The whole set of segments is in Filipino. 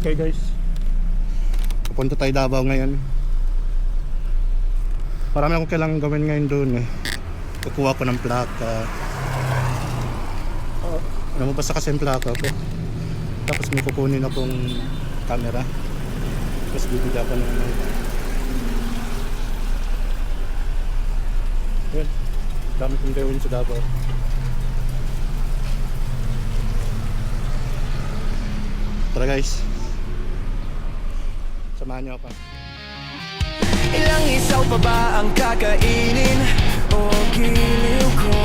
Okay guys, pupunta tayo Davao ngayon. Marami akong kailangan gawin ngayon doon eh. Kukuha ko ng plaka. Namabasa kasi yung plaka ko. Tapos may kukunin akong camera. Tapos bibigyan ko ng yun, dami kong gawin sa Davao. Tara guys, samahan nyo ako. Ilang isaw pa ba ang kakainin o giliw ko?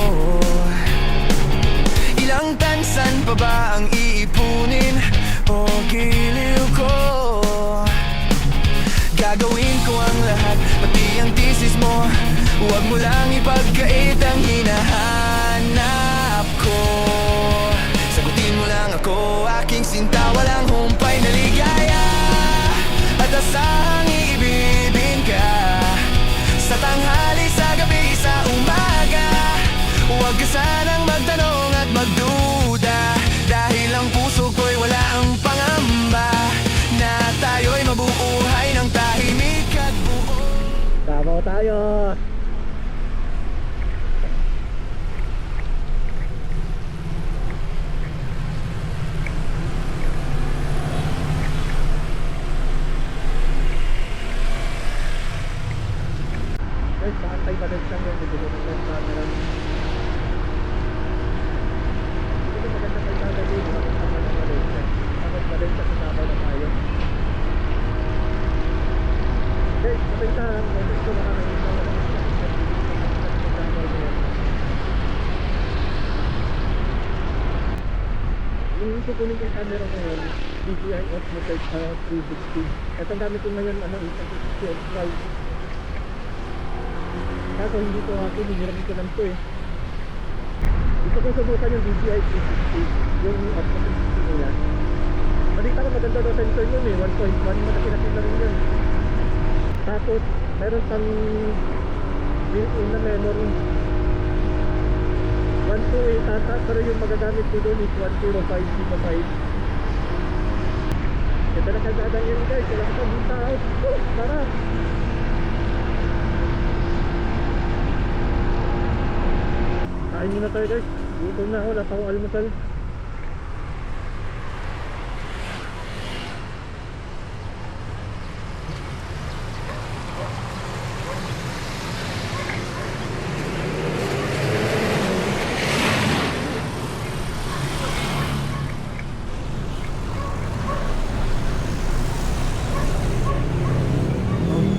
Ilang tansan pa ba ang iipunin o giliw ko? Gagawin ko ang lahat, pati ang thesis mo. Huwag mo lang ipagkait ang hinahanap ko. Sagutin mo lang ako, aking sinta, walang humpay na ligaya. At asahang iibibin ka sa tanghali, sa gabi, sa umaga. Huwag ka sanang magtanong at magduda, dahil ang puso ko'y wala ang pangamba na tayo'y mabuhay ng tahimik at buo. Davao tayo! Guys, paantay ba din siya ngayon? Hindi ko ng camera. Hindi ko maganda kayo lalagay. Makasama ng Valencia. Tapos Valencia sa Davao na tayo. Guys, sabay ka. Guys, ko nakakita ko ng yung kukunin yung camera ngayon, DJI Osmo 360. Ito ang gamit ko ngayon, X5. Kaso hindi ko ako, hiniram ko lang ito eh. Gusto ko subukan yung DJI 360, yung Osmo 360 nila. Malita ko maganda daw sensor yun eh, 1.1, malaki-laki na rin yun. Tapos, meron pang built-in na memory. 128 tata, pero yung magagamit ko doon is 105 GB. Ito na kagada yun guys, kailangan ka buta out. Tara! Kain muna tayo guys, gutom na ako, wala pa akong almusal.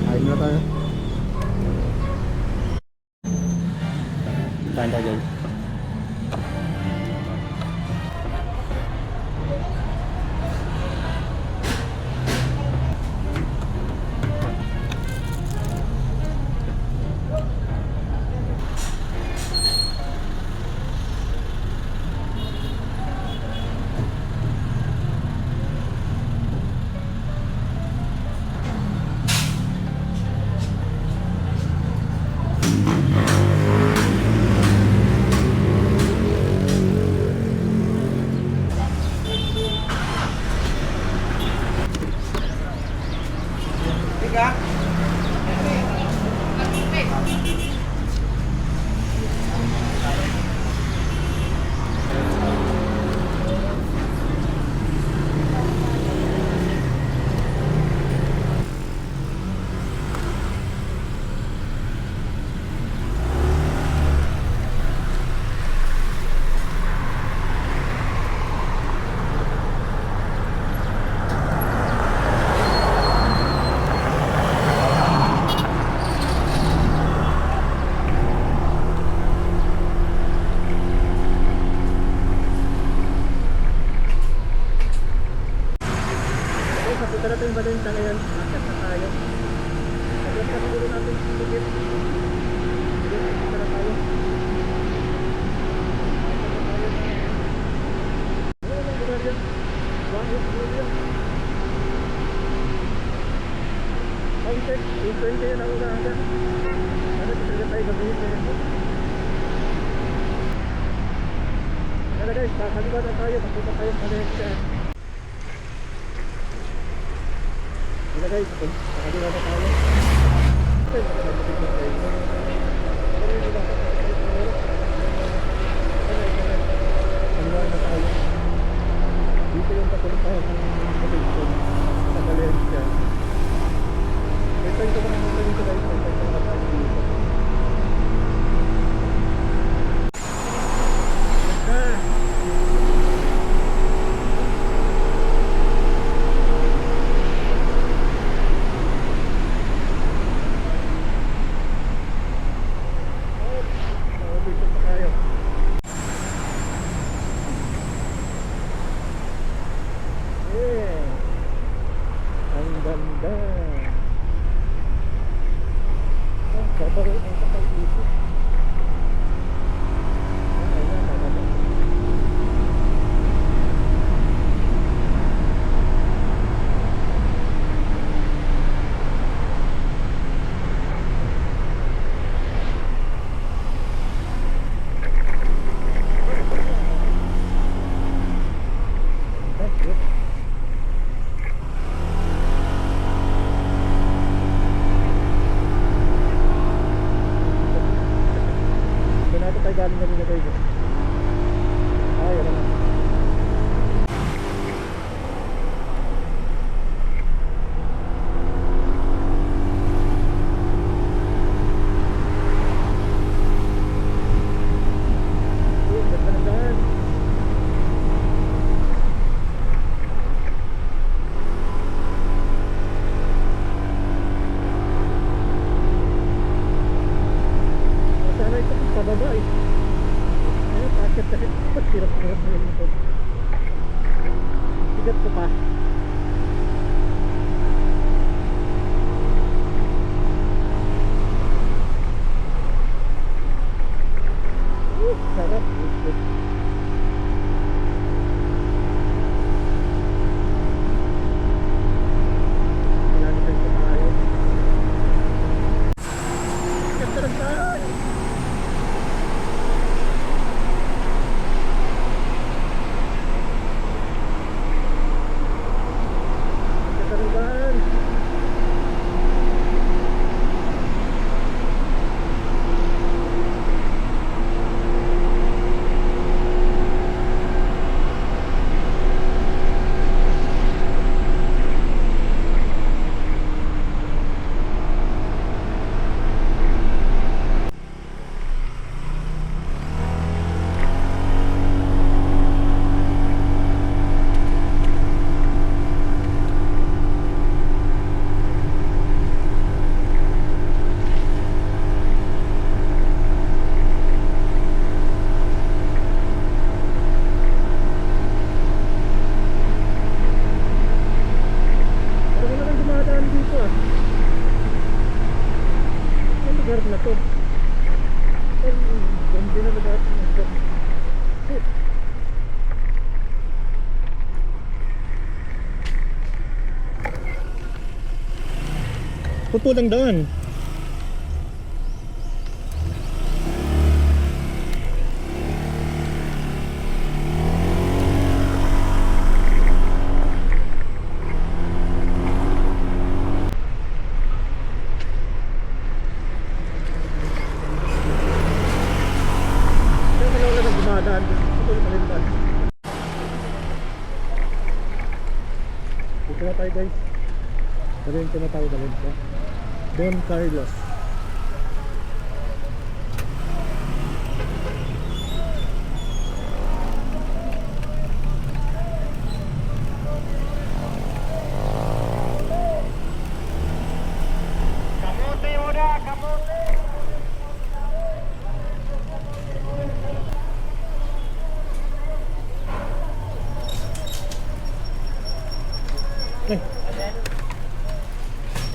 Kain muna tayo. Kain tayo guys. Punta natin ba din sa ngayon? Akit na tayo. Agad na siguro natin ticket. Sige, punta na tayo. Ano lang gano'n yan? Bakit siguro yan? Ang check, intern kayo na unaga. Ano, talaga tayo gabihin na yan. Kaya guys, kakaliba na tayo. Papunta tayo sa Valencia. na guys, nakaliwa na tayo. Ay, nakaliwa na tayo. Kaliwa na tayo. Dito yung papuntahan ng station sa Valencia. May time ko pa naman dito guys, may time ko nakatayo dito. Ang ganda. Ang sabaro ang kapal dito. Ayan, maganda. That's good. Tayo galing kami na tayo. Ay, wala na. Ganda ng daan. Sana ito pababa eh. Ayun, packet na rin. Hirap-hirap na rin ito. Sigat ko pa. Sarap. Malami tayo sa tayo. Ganda ng daan. Lugar na to. Ganda na lugar. Pupulang daan. Dumadaan dito sa Kalindan. Dito na tayo guys. Valencia na tayo, Valencia. Don Carlos. Kamote muna, kamote!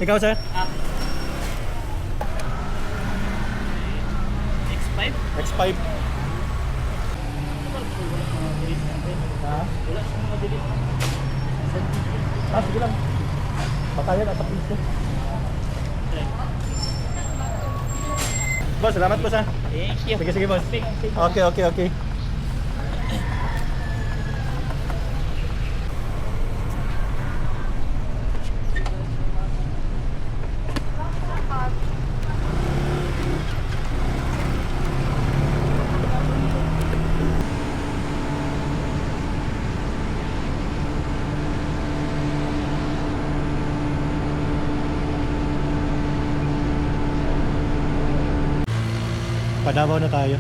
Ikaw sir? X5? X5. Ha? Wala sa mga bilis. Sige lang. Patayan at piso. Boss, salamat boss ha. Thank you. Sige boss. Okay. Padabaw na tayo.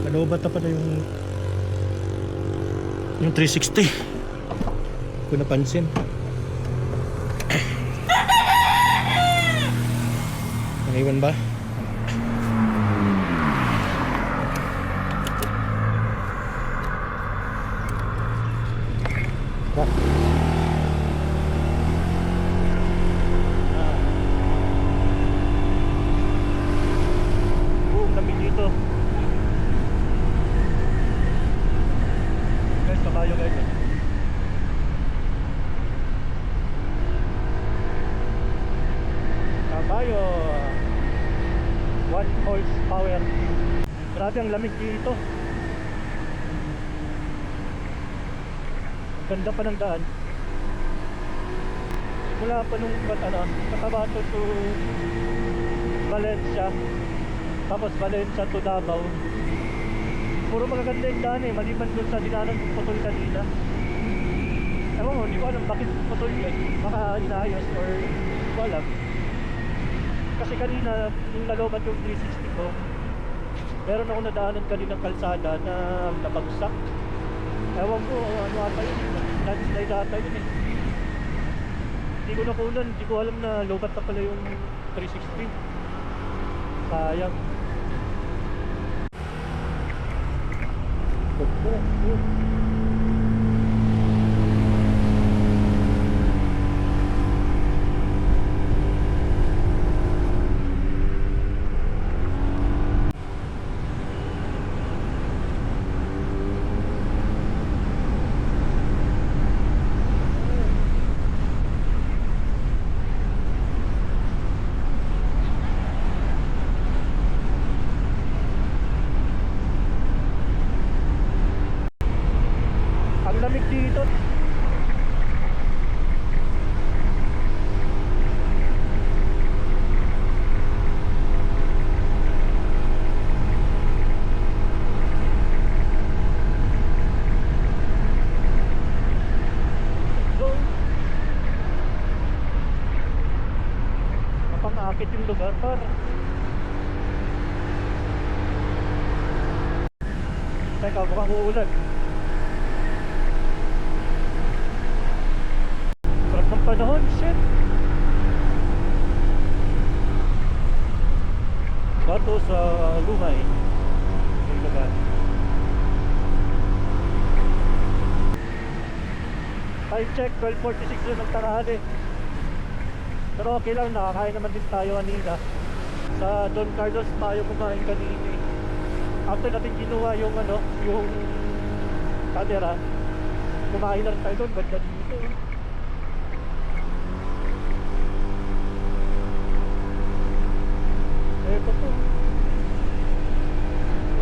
Kalobat na pala yung 360. Kung napansin. Naiwan ba? Ba? Lamig dito. Guys, kabayo guys. Kabayo. 1 horsepower. Grabe ang lamig dito. Ang ganda pa ng daan. Mula pa nung Cotabato to Valencia, tapos Valencia to Davao. Puro magaganda yung daan eh, maliban doon sa dinanan ng putol kanina. Ewan mo, hindi ko alam bakit putol yun. Baka inayos or hindi ko alam. Kasi kanina, yung nalobat yung 360 ko, meron ako nadaanan kanina ng kalsada na nabagsak. Ewan ko, ano ata yun, landslide ata yun eh. Hindi ko nakunan, hindi ko alam na lobat na pala yung 360. Sayang. Ang lamig dito. Mapangakit yung lugar par. Teka, mukhang uulan. Sarap ng panahon, shit. Bato sa Lumay. Yung lugar. Time check, 12:46 na ng tanghali. Pero okay lang, nakakain naman din tayo kanina. Sa Don Carlos tayo kumain kanina eh. After natin kinuha yung yung camera, kumain na rin tayo doon, ganda dito eh. Ito po.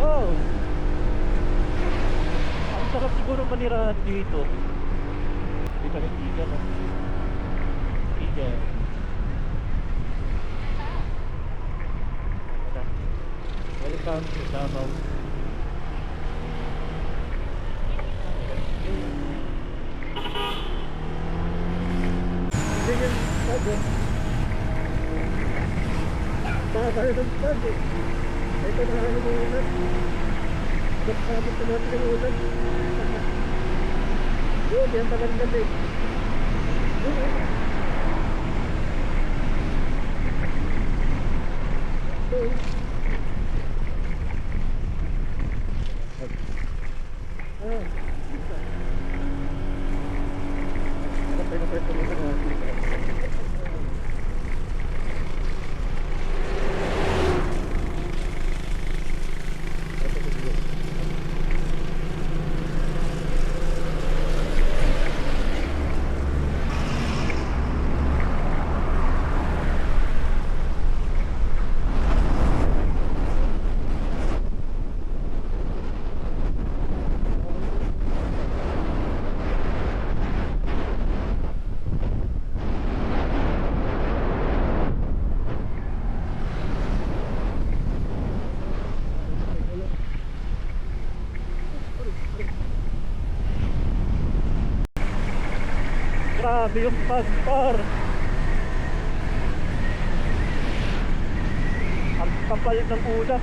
Oh! Ang sarap siguro manirahan dito. Dito rin tiga, no? Tiga. Welcome to Davao. Sige, sabi. Baka tayo ng sabi. Ito na lang yung ulan. Kapapit na natin yung ulan. Yun, yan talang gabi. Grabe yung pagpar. Kapalit ng ulam.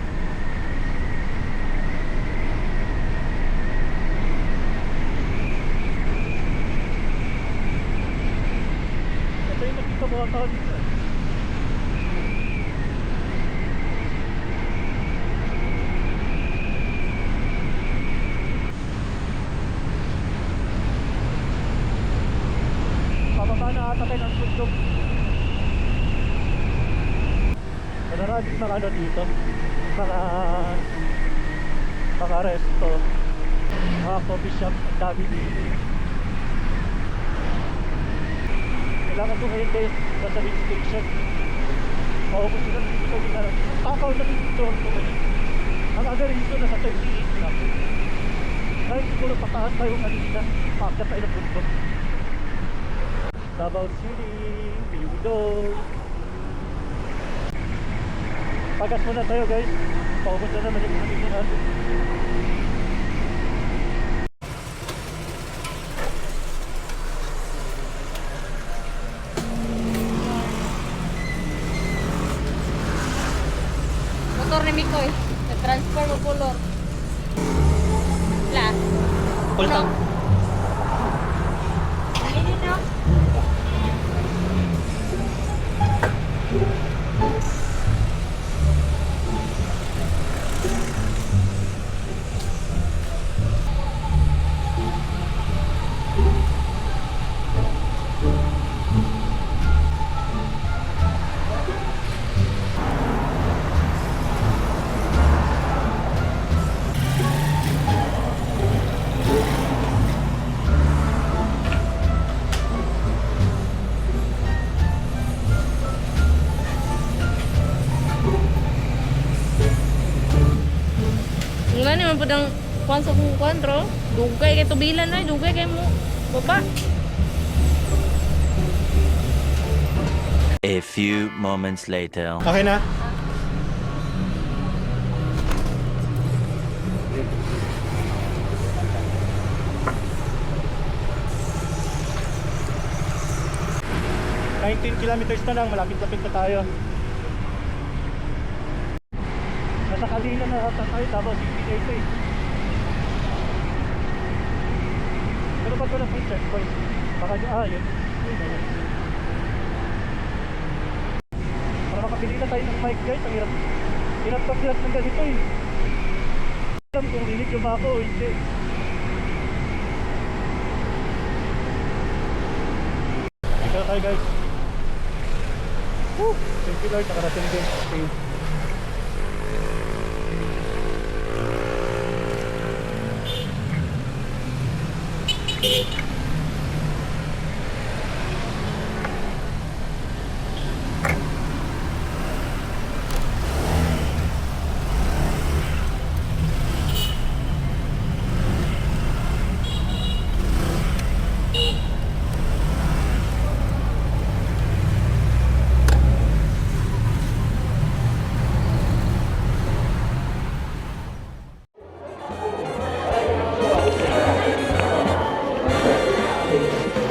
Ito yung nakita mga tao dito. Pababa na ata tayo ng bundok. Maraming mga ano dito, mga resto, mga coffee shop, ang dami dito. Kailangan ko ngayon guys, nasa ring station. Maubos ko na dito na takaw na dito ko ngayon. Ang other reason nasa 28 na. Kahit siguro pataas tayo kanina, pagkat tayo ng bundok. Davao City, Piyudo. Pagas muna tayo guys. Paubos na naman yung kanina. Motor ni Mikoy. Nag-transfer mo color. Wala. Full tank. Hindi na. Nga naman po ng kuwan sa kong kuwan, bro. Dugay kay tubilan na, dugay kay mo. Baba. A few moments later. Okay na? Kilometers na lang, malapit-lapit na tayo. Nasa Kalina na ata tayo, Davao City ito eh. Pero pag wala pang checkpoint, baka yun. Para makabili na tayo ng mic guys, ang hirap pag-vlog ng ganito eh. Alam kung rinig yung ako o hindi. Ikaw tayo guys. Woo! Thank you Lord, nakarating din. Okay.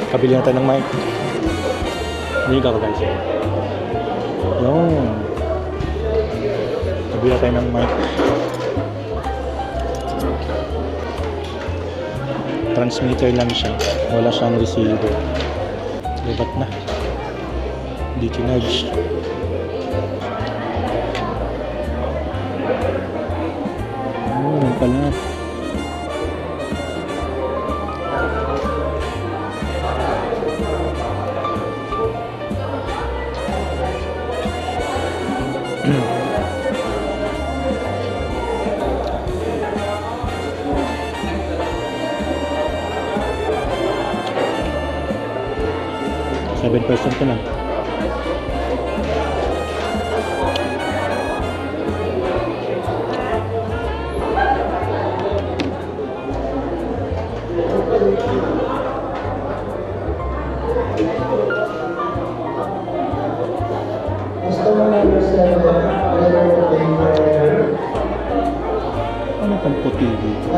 Kabili na tayo ng mic. Hindi ka guys. Yun. Kabili na tayo ng mic. Transmitter lang siya. Wala siyang receiver. Libat na. Hindi kinudge. Yan pala. Seven percent na lang. Ano pang puti dito?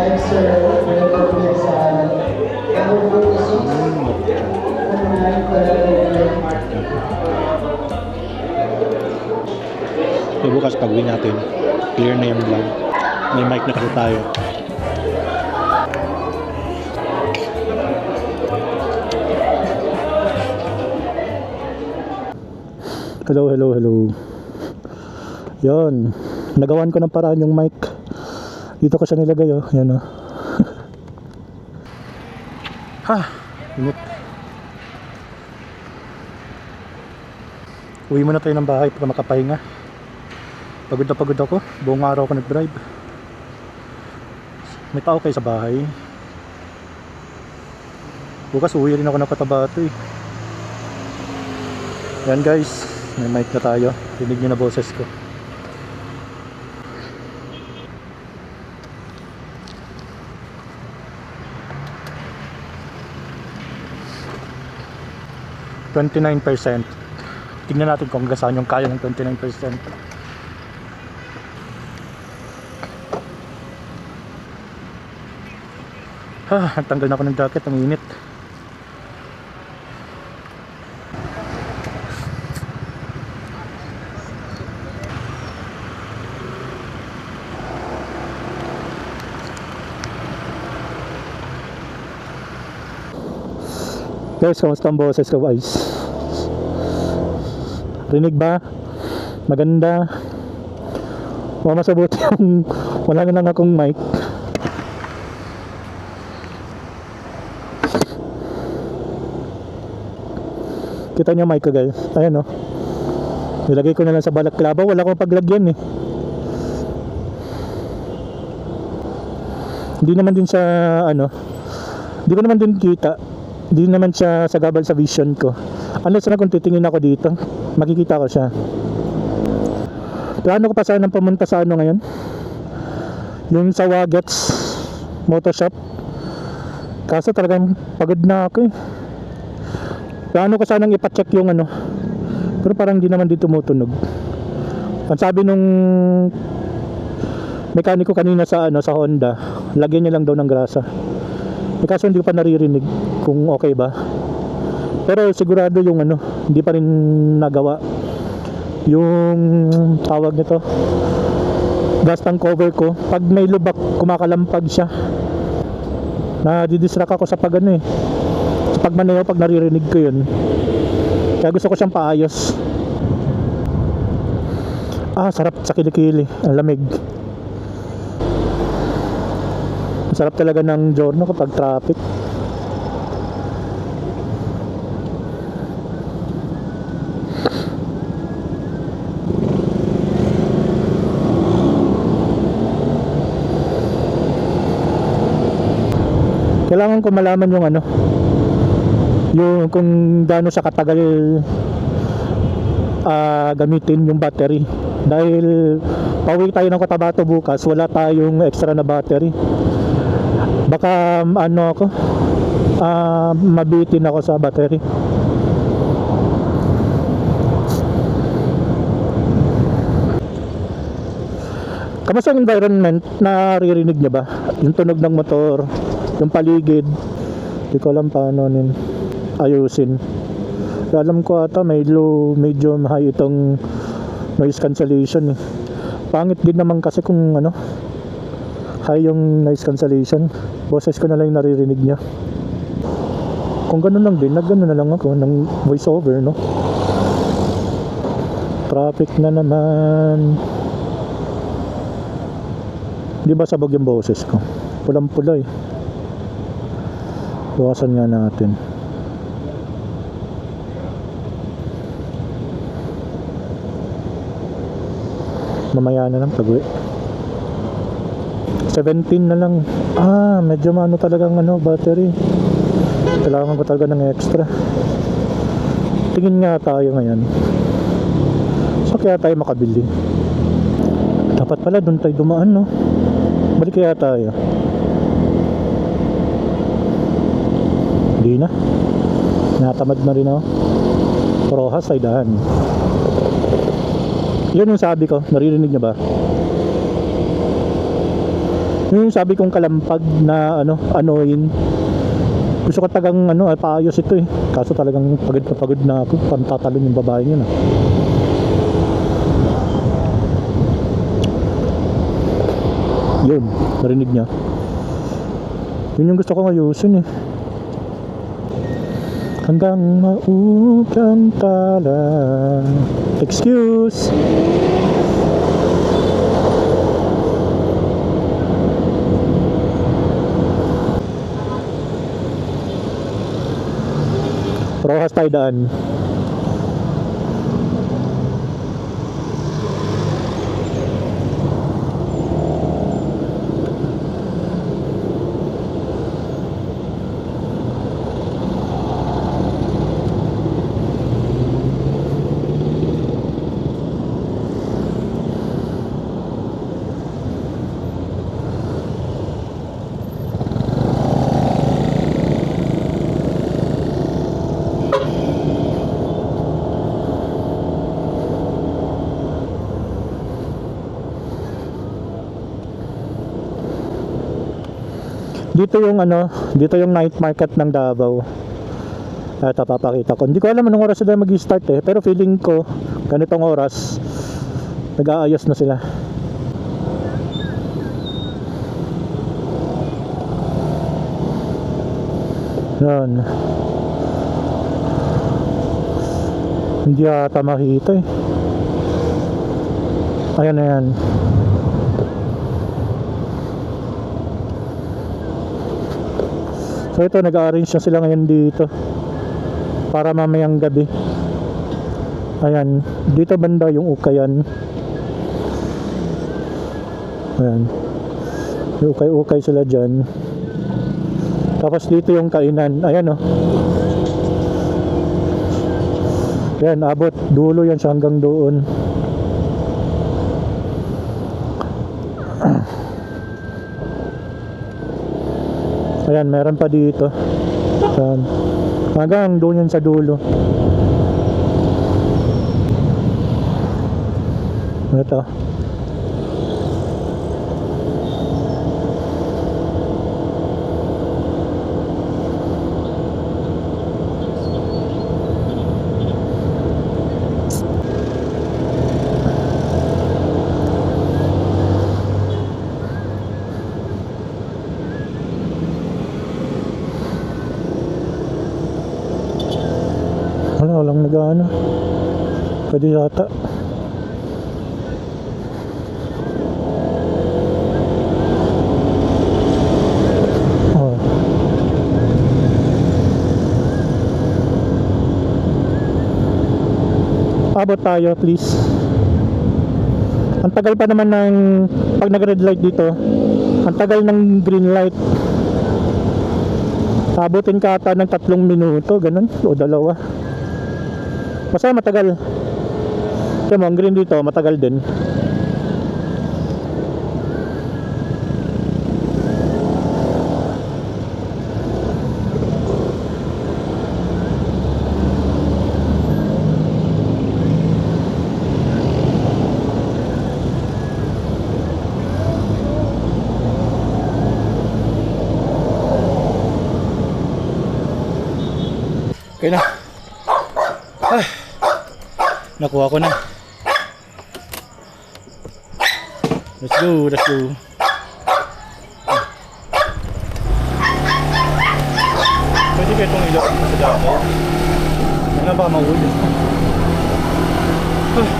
So bukas pag-uwi natin, clear na yung vlog. May mic na kasi tayo. Hello. Yon, nagawan ko ng paraan yung mic. Dito ko siya nilagay, oh. Yan, oh. Init. Uwi muna tayo ng bahay para makapahinga. Pagod na pagod ako. Buong araw ako nag-drive. May tao kayo sa bahay. Bukas uwi rin ako ng Cotabato, eh. Yan guys, may mic na tayo. Rinig nyo na boses ko. %29%. Tingnan natin kung hanggang saan yung kaya ng 29%. Nagtanggal na ako ng jacket, ang init. Guys, kamusta ang boses ko guys? Rinig ba? Maganda? O mas mabuti yung wala na lang akong mic. Kita nyo mic ko guys? Ayan o. Nilagay ko na lang sa balaklava. Wala akong paglagyan eh. Hindi naman din siya ano, hindi ko naman din kita. Hindi naman siya sagabal sa vision ko. Unless na kung titingin ako dito, makikita ko siya. Plano ko pa sana pumunta sa ano ngayon, yung sa Wagets Motoshop. Kaso talagang pagod na ako eh. Plano ko sanang ipacheck yung ano, pero parang hindi naman dito tumutunog. Ang sabi nung mekaniko kanina sa ano, sa Honda, lagyan niya lang daw ng grasa. Kaso hindi ko pa naririnig kung okay ba. Pero sigurado yung ano, hindi pa rin nagawa yung tawag nito, gas tank cover ko. Pag may lubak, kumakalampag siya. Nadidistract ako sa pag ano eh, sa pagmaneho pag naririnig ko yun. Kaya gusto ko siyang paayos. Sarap sa kilikili, ang lamig. Sarap talaga ng giorno kapag traffic. Kailangan ko malaman yung ano, yung kung gaano siya katagal gamitin yung battery. Dahil pauwi tayo ng Cotabato bukas, wala tayong extra na battery. Baka ano ako, mabitin ako sa battery. Kamusta ang environment? Naririnig niyo ba? Yung tunog ng motor, yung paligid. Hindi ko alam paano ayusin. Alam ko ata may low, medium, high itong noise cancellation eh. Pangit din naman kasi kung ano, high yung noise cancellation. Boses ko na lang yung naririnig niya. Kung gano'n lang din, nag-gano'n na lang ako ng voice over, no? Traffic na naman. Di ba sabog yung boses ko? Pulang-pula eh. Bukasan nga natin. Mamaya na lang pag-uwi. 17 na lang. Medyo maano talagang ano, battery. Kailangan ko talaga ng extra. Tingin nga tayo ngayon. So kaya tayo makabili. Dapat pala doon tayo dumaan, no? Balik kaya tayo. Hindi na. Natamad na rin ako. Rojas ay dahan. Yun yung sabi ko. Naririnig niya ba? Yun yung sabi kong kalampag na ano, annoying. Gusto ko tagang ano, paayos ito eh. Kaso talagang pagod na ako. Pantatalon yung babae yun ah. Yun, narinig niya. Yun yung gusto kong ayusin eh. Hanggang maukan tala. Excuse. Rojas tayo daan. Dito yung ano, dito yung night market ng Davao. Ito papakita ko. Hindi ko alam anong oras sila mag-start eh, pero feeling ko ganitong oras nag-aayos na sila. Yan. Hindi ata makita eh. Ayan na yan. So ito, nag-arrange na sila ngayon dito para mamayang gabi. Ayan, dito banda yung ukayan. Ayan, yung ukay-ukay sila dyan. Tapos dito yung kainan. Ayan o. Ayan, abot dulo yan siya hanggang doon. Ayan, meron pa dito. Ayan. Hanggang doon yan sa dulo. Ito. Walang nag-ano. Pwede yata. Oh. Abot tayo please. Ang tagal pa naman ng pag nag-red light dito. Ang tagal ng green light. Abutin ka ata ng 3 minuto, ganun o 2. Basta matagal. Kaya mo, ang green dito, matagal din. Okay na. Ay, nakuha ko na. Let's go, let's go. Pwede ba itong ilok sa damo? Ano ba mahuli? Ay.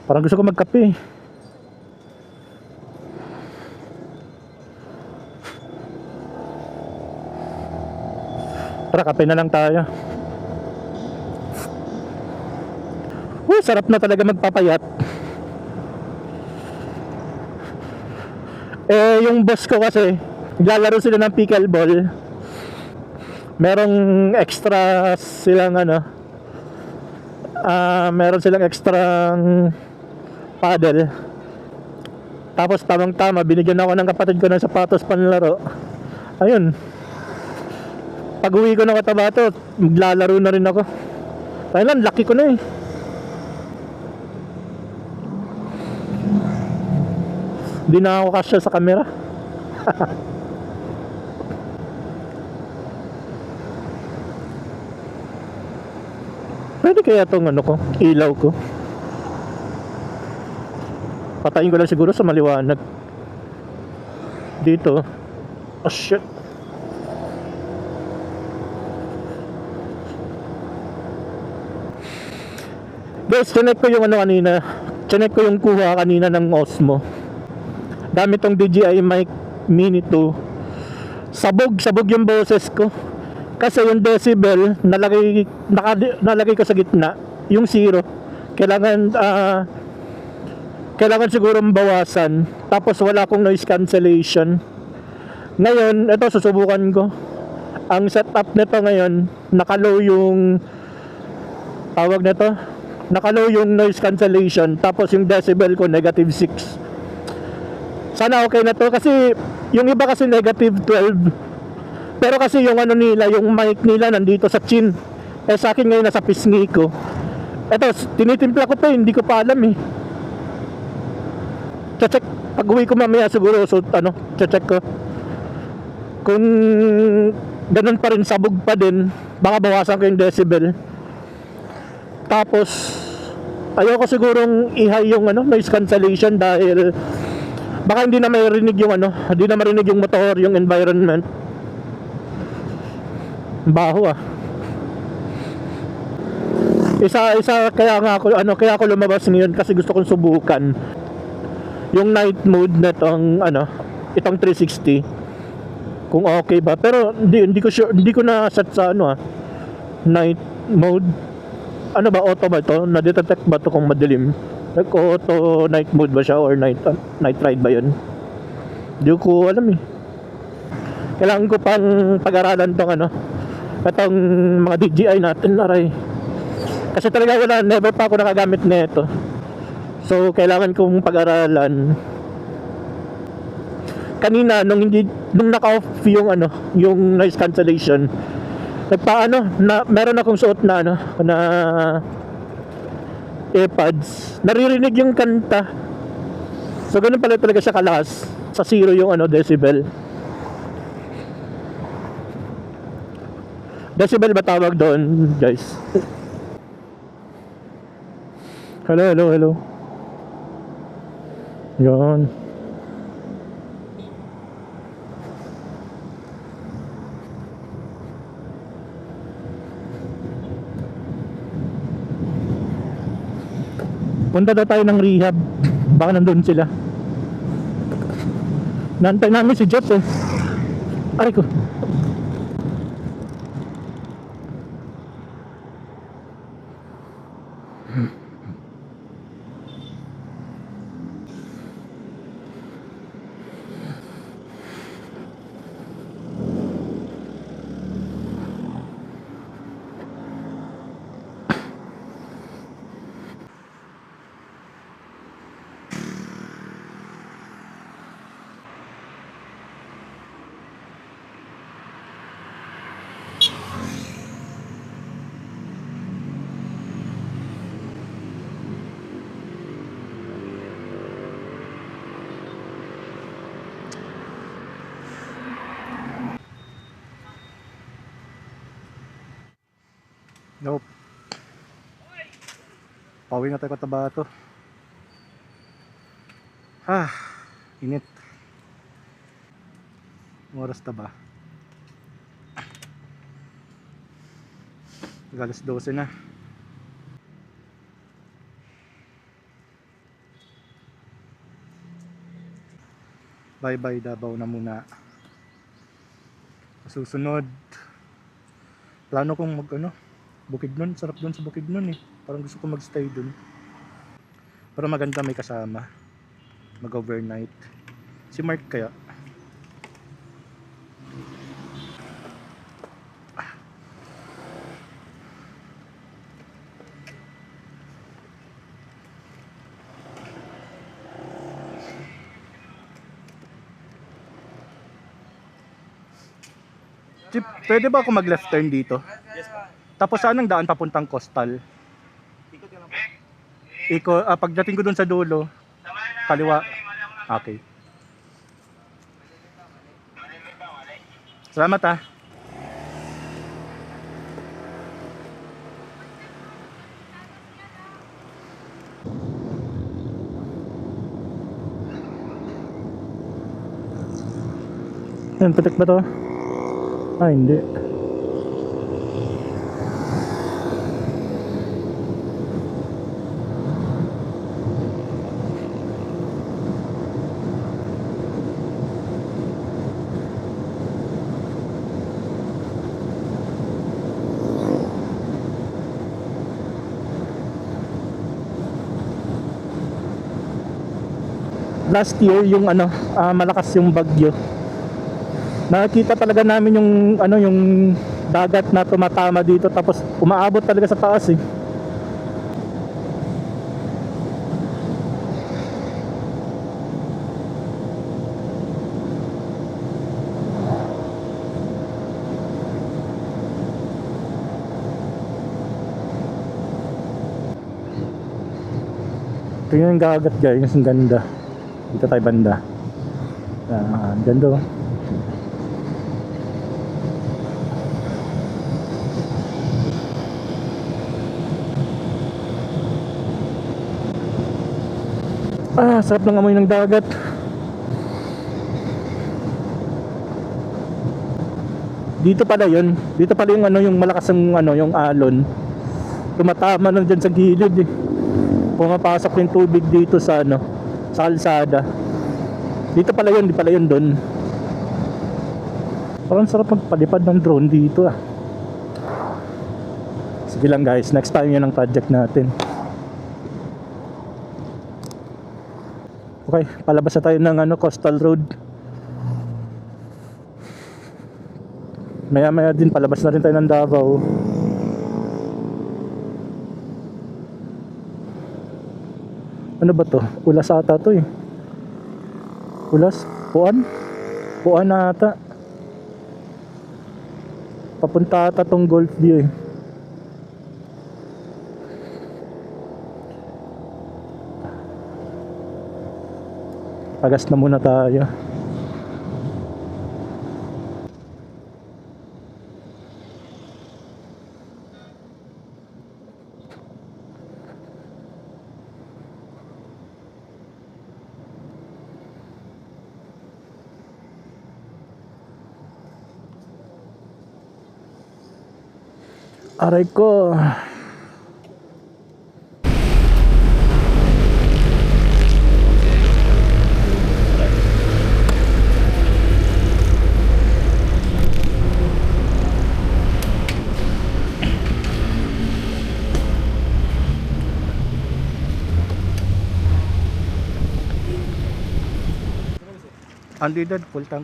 Parang gusto ko magkape. Tara, kape na lang tayo. Sarap na talaga magpapayat. Eh, yung boss ko kasi naglalaro sila ng pickleball. Merong extra silang meron silang extrang paddle. Tapos tamang tama binigyan ako ng kapatid ko ng sapatos panlaro. Ayun, pag uwi ko ng Cotabato maglalaro na rin ako. Thailand, laki ko na eh. Hindi na ako kasya sa camera. Pwede kaya itong ano ko, ilaw ko. Patayin ko lang siguro sa maliwanag. Dito. Oh shit. Guys, chinek ko yung ano kanina. Chinek ko yung kuha kanina ng Osmo. Dami tong DJI mic Mini 2. Sabog yung boses ko. Kasi yung decibel nalagay ko sa gitna, yung zero. Kailangan siguro bawasan. Tapos wala akong noise cancellation. Ngayon, ito susubukan ko. Ang setup nito ngayon, naka-low yung tawag nito. Naka-low yung noise cancellation. Tapos yung decibel ko negative 6. Sana okay na to kasi yung iba kasi negative 12. Pero kasi yung ano nila, yung mic nila nandito sa chin. Eh sa akin ngayon nasa pisngi ko. Eto, tinitimpla ko pa, hindi ko pa alam eh. Check pag uwi ko mamaya siguro, so ano, check ko. Kung ganun pa rin, sabog pa din, baka bawasan ko yung decibel. Tapos ayoko sigurong i-high yung ano, noise cancellation dahil baka hindi na marinig yung ano, hindi na marinig yung motor, yung environment. Baho ah. Isa kaya ako lumabas ngayon kasi gusto kong subukan yung night mode na itong 360 kung okay ba, pero hindi ko sure, hindi ko na set sa night mode. Ano ba, auto ba ito? Na-detect ba ito kung madilim? Nag-auto night mode ba siya or night ride ba yun? Hindi ko alam eh. Kailangan ko pang pag-aralan itong mga DJI natin, aray. Kasi talaga never pa ako nakagamit nito. So kailangan kong pag-aralan. Kanina nung naka-off yung noise cancellation, meron akong suot na AirPods. Naririnig yung kanta. So ganun pala talaga siya kalakas. Sa zero yung decibel. Decibel ba tawag doon, guys? Hello. Yan. Punta daw tayo ng rehab. Baka nandun sila. Nantay namin si Jeff eh. Aray ko. Nope. Pauwi na tayo Cotabato. Init. Oras na ba? Alas 12 na. Bye bye Davao na muna. Susunod, plano kong Bukidnon, sarap doon sa Bukidnon eh. Parang gusto ko magstay doon. Pero maganda may kasama. Mag-overnight. Si Mark kaya. Chip, pwede ba ako mag left turn dito? Yes, Tapos saan ang daan papuntang coastal? Pagdating ko dun sa dulo, kaliwa. Okay. Salamat ah. Yan, patik ba to? Ah, hindi. Last year yung malakas yung bagyo. Nakita talaga namin yung dagat na tumatama dito tapos umaabot talaga sa taas eh. Tingnan yung dagat guys, ang ganda. Dito tayo banda. Ganda oh. Sarap ng amoy ng dagat. Dito pala yun. Dito pala yung malakas yung alon. Tumatama lang dyan sa gilid eh. Pumapasok yung tubig dito sa sa kalsada. Dito pala yun, di pala yun doon. Parang sarap magpalipad ng drone dito ah. Sige lang guys, next time yun ang project natin. Okay, palabas na tayo ng coastal road. Maya maya din palabas na rin tayo ng Davao. Ano ba to? Ulas ata to eh. Ulas? Puan? Puan na ata. Papunta ata tong Golf View eh. Pagas na muna tayo. Aray ko. Unleaded full tank.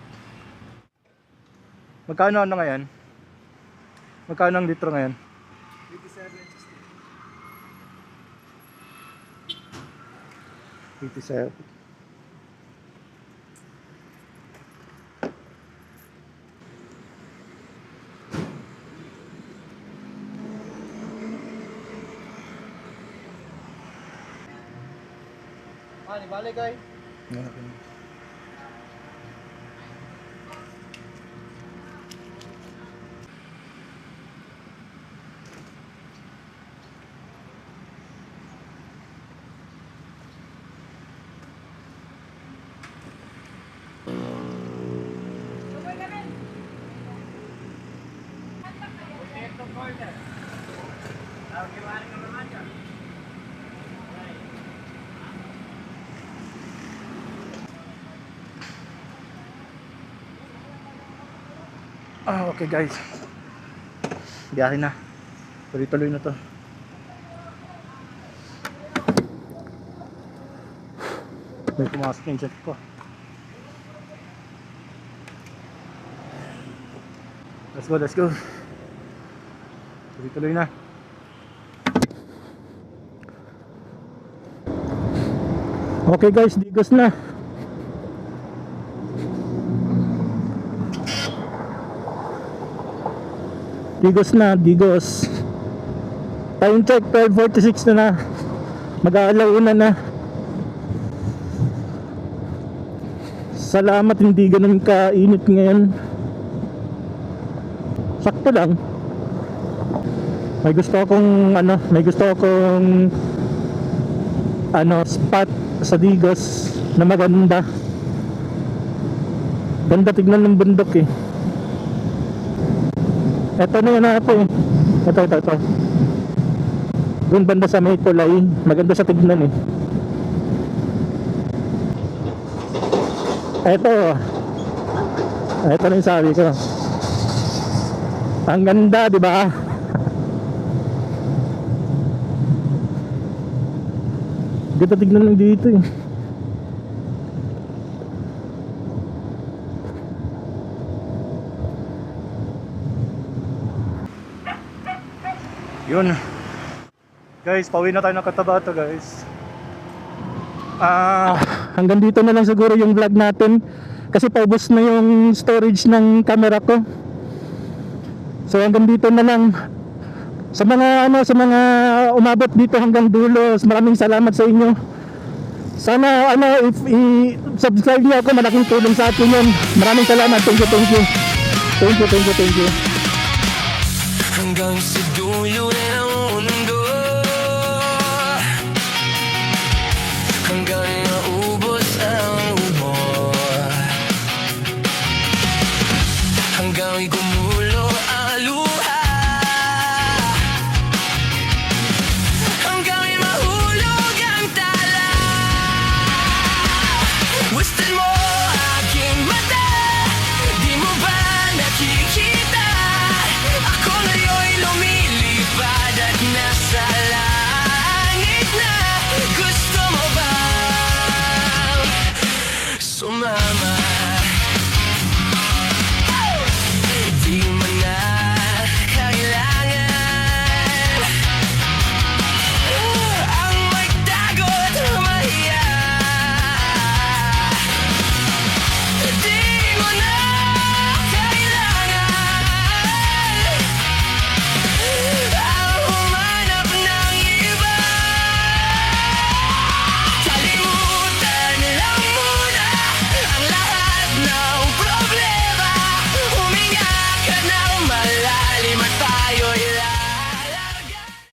Magkano ngayon? Magkano ang litro ngayon? 87. Di balik guys. Okay guys. Biyahe na. Tuloy-tuloy na to. May pumasok yung jet ko. Let's go, let's go. Tuloy-tuloy na. Okay guys, digos na. Digos na, digos. Time check 12:46 na. Mag-aalauna na. Salamat hindi ganun kainit ngayon. Sakto lang. May gusto akong spot sa Digos na maganda. Ganda tignan ng bundok eh. Ito na yun ako eh. Ito. Doon banda sa may kulay. Maganda sa tignan eh. Ito na yung sabi ko. Ang ganda, di ba? Ganda tignan lang dito eh. Yun. Guys, pauwi na tayo ng Cotabato guys. Hanggang dito na lang siguro yung vlog natin kasi paubos na yung storage ng camera ko. So hanggang dito na lang. Sa mga umabot dito hanggang dulo, maraming salamat sa inyo. Sana if i-subscribe niyo ako, malaking tulong sa atin yun. Maraming salamat. Thank you. Hanggang sa dulo ng mundo, hanggang